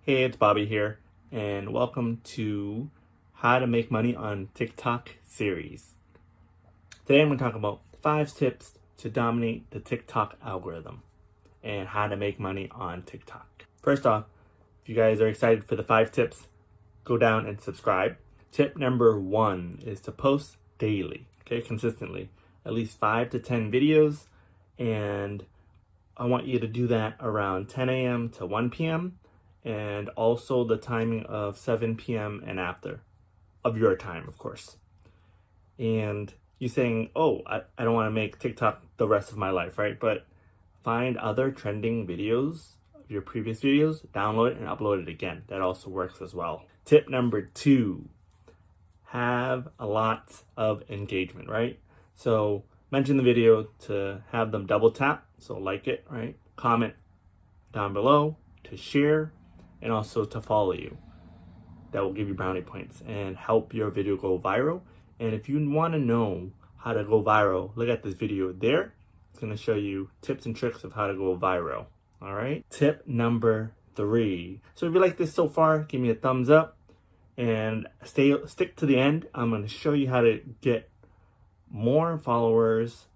Hey, it's Bobby here, and welcome to How to Make Money on TikTok series. Today I'm going to talk about 5 tips to dominate the TikTok algorithm and how to make money on TikTok. First off, if you guys are excited for the 5 tips, go down and subscribe. Tip number 1 is to post daily, consistently, at least 5 to 10 videos, and I want you to do that around 10 a.m. to 1 p.m. and also the timing of 7 p.m. and after of your time, of course. And you saying, oh, I don't want to make TikTok the rest of my life, right? But find other trending videos of your previous videos, download it and upload it again. That also works as well. Tip number 2, have a lot of engagement, right? So mention the video to have them double tap. So like it, right? Comment down below to share and also to follow you. That will give you brownie points and help your video go viral. And if you want to know how to go viral, look at this video there. It's going to show you tips and tricks of how to go viral. All right. Tip number 3. So if you like this so far, give me a thumbs up and stick to the end. I'm going to show you how to get more followers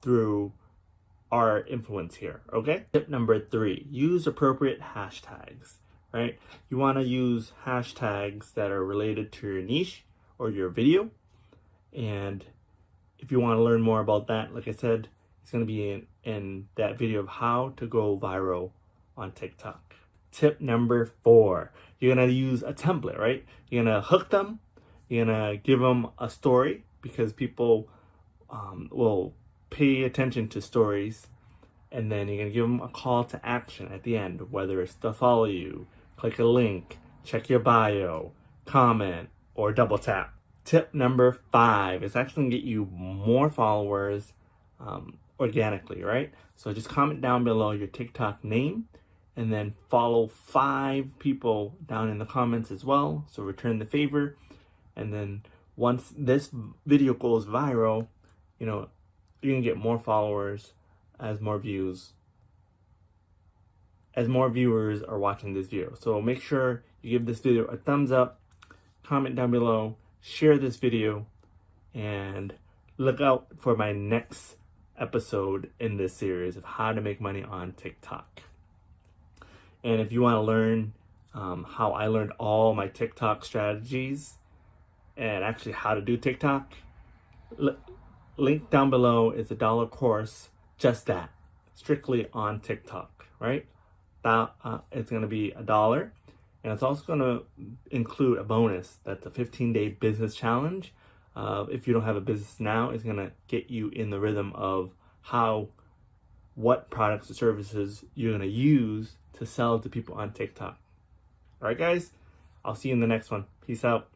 through our influence here, okay? Tip number 3, use appropriate hashtags, right? You want to use hashtags that are related to your niche or your video. And if you want to learn more about that, like I said, it's going to be in that video of how to go viral on TikTok. Tip number 4, you're going to use a template, right? You're going to hook them. You're going to give them a story because people will pay attention to stories, and then you're going to give them a call to action at the end, whether it's to follow you, click a link, check your bio, comment, or double tap. Tip number 5 is actually going to get you more followers organically, right? So just comment down below your TikTok name and then follow 5 people down in the comments as well. So return the favor. And then once this video goes viral, you're going to get more followers as more viewers are watching this video. So make sure you give this video a thumbs up, comment down below, share this video, and look out for my next episode in this series of how to make money on TikTok. And if you want to learn how I learned all my TikTok strategies and actually how to do TikTok, link down below is a $1 course, just that, strictly on TikTok, right? It's going to be $1, and it's also going to include a bonus. That's a 15-day business challenge. If you don't have a business now, it's going to get you in the rhythm of what products or services you're going to use to sell to people on TikTok. All right, guys, I'll see you in the next one. Peace out.